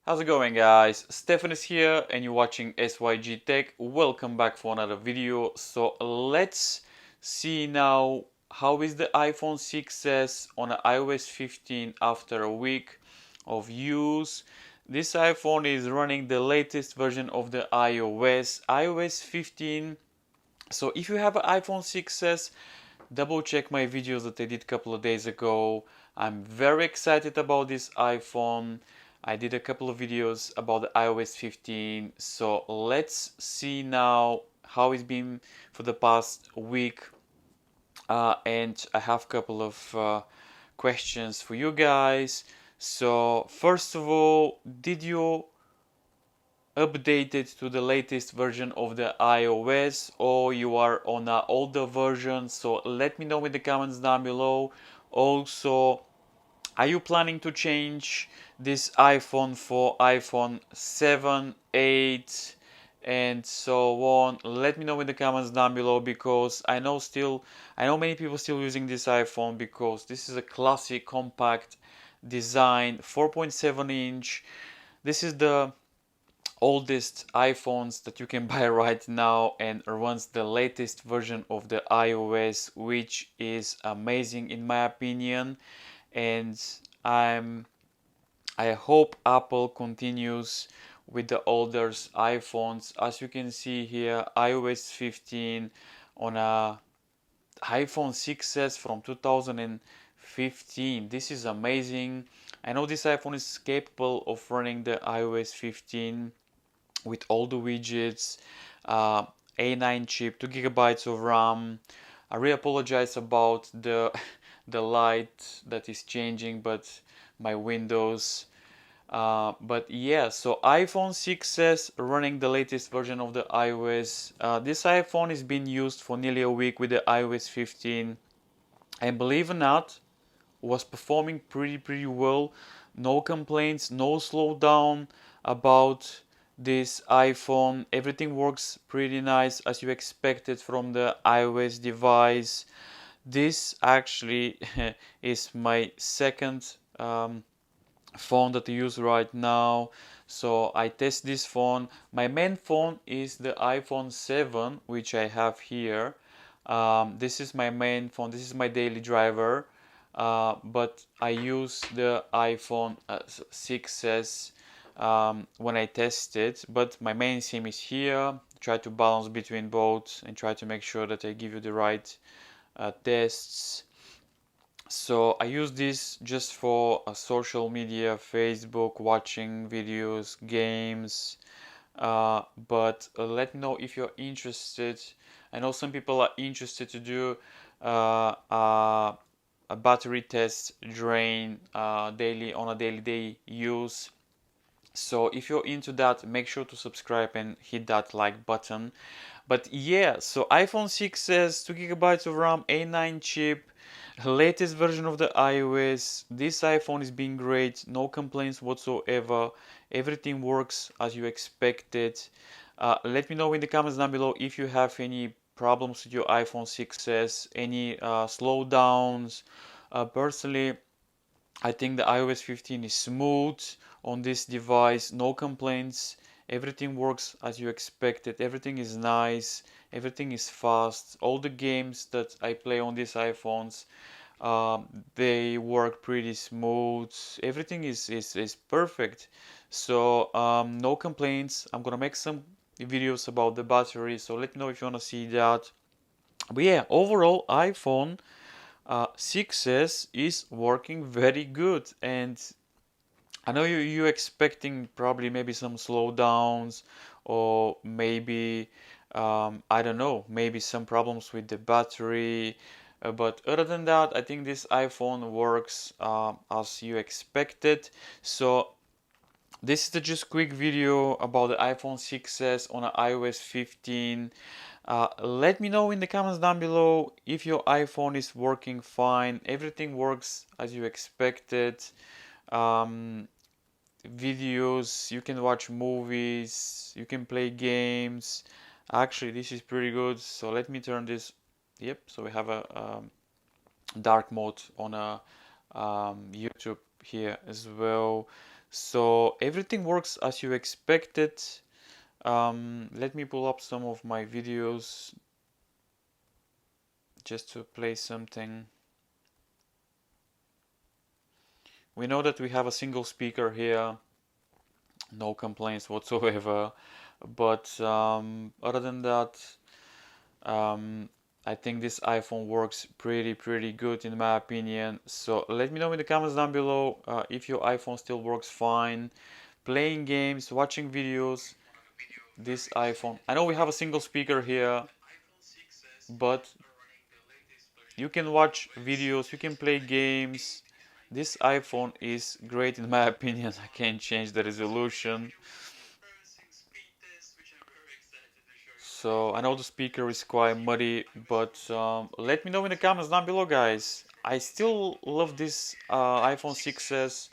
How's it going, guys? Stefan is here and you're watching SYG Tech. Welcome back for another video. So let's see now how is the iPhone 6s on iOS 15 after a week of use. This iPhone is running the latest version of the iOS 15. So if you have an iPhone 6s, double check my videos that I did a couple of days ago. I'm very excited about this iPhone. I did a couple of videos about the iOS 15. So let's see now how it's been for the past week. And I have a couple of questions for you guys. So first of all, did you updated to the latest version of the iOS or you are on an older version? So let me know in the comments down below. Also, are you planning to change this iPhone for iPhone 7, 8 and so on? Let me know in the comments down below, because I know many people still using this iPhone because this is a classic compact design, 4.7-inch. This is the oldest iPhones that you can buy right now and runs the latest version of the iOS, which is amazing in my opinion. And I'm I hope Apple continues with the older iPhones. As you can see here, iOS 15 on a iPhone 6s from 2015. This is amazing. I know this iPhone is capable of running the iOS 15 with all the widgets, uh, A9 chip, 2 gigabytes of RAM. I really apologize about the the light that is changing, but my windows. But yeah, so iPhone 6s running the latest version of the iOS. This iPhone is being used for nearly a week with the iOS 15, and believe it or not, was performing pretty well. No complaints, no slowdown about this iPhone. Everything works pretty nice as you expected from the iOS device. This actually is my second phone that I use right now. So I test this phone. My main phone is the iPhone 7, which I have here. This is my main phone. This is my daily driver. But I use the iPhone 6s when I test it. But my main SIM is here. Try to balance between both and try to make sure that I give you the right tests. So I use this just for social media, Facebook, watching videos, games. But let me know if you're interested. I know some people are interested to do uh, uh, a battery test drain daily on a daily day use. So if you're into that, make sure to subscribe and hit that like button. But yeah, so iPhone 6 says 2 gigabytes of RAM, A9 chip, latest version of the iOS. This iPhone is being great, no complaints whatsoever. Everything works as you expected. Let me know in the comments down below if you have any problems with your iPhone 6s, any slowdowns. Personally, I think the iOS 15 is smooth on this device, no complaints. Everything works as you expected. Everything is nice. Everything is fast. All the games that I play on these iPhones, they work pretty smooth. Everything is perfect. So no complaints. I'm gonna make some videos about the battery. So let me know if you wanna see that. But yeah, overall iPhone 6s is working very good, and I know you expecting probably maybe some slowdowns or maybe I don't know, maybe some problems with the battery. But other than that, I think this iPhone works as you expected. So this is the just quick video about the iPhone 6s on a iOS 15. Let me know in the comments down below if your iPhone is working fine. Everything works as you expected. Um, Videos, you can watch movies, you can play games. Actually, this is pretty good. So let me turn this. Yep, so we have a dark mode on a YouTube here as well. So everything works as you expected. Let me pull up some of my videos just to play something. We know that we have a single speaker here, no complaints whatsoever. But other than that, um, I think this iPhone works pretty good in my opinion. So let me know in the comments down below if your iPhone still works fine. Playing games, watching videos, this iPhone. I know we have a single speaker here, but you can watch videos, you can play games. This iPhone is great in my opinion. I can't change the resolution. So I know the speaker is quite muddy, but let me know in the comments down below, guys. I still love this iPhone 6s.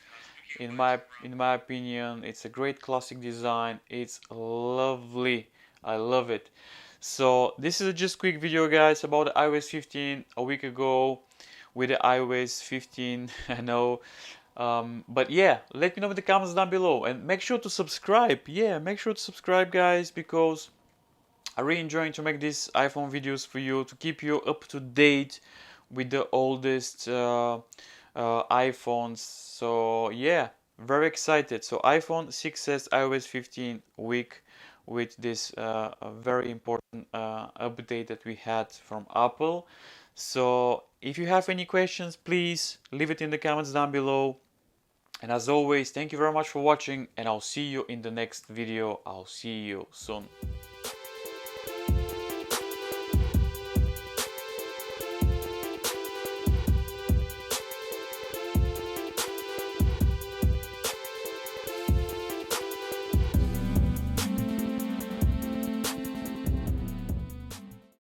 In my opinion, it's a great classic design. It's lovely. I love it. So this is a just quick video, guys, about the iOS 15 a week ago with the iOS 15. I know. But yeah, let me know in the comments down below and make sure to subscribe. Yeah, make sure to subscribe, guys, because I really enjoying to make these iPhone videos for you to keep you up to date with the oldest iPhones. So yeah, very excited. So iPhone 6s iOS 15 week with this very important update that we had from Apple. So if you have any questions, please leave it in the comments down below. And as always, thank you very much for watching, and I'll see you in the next video. I'll see you soon.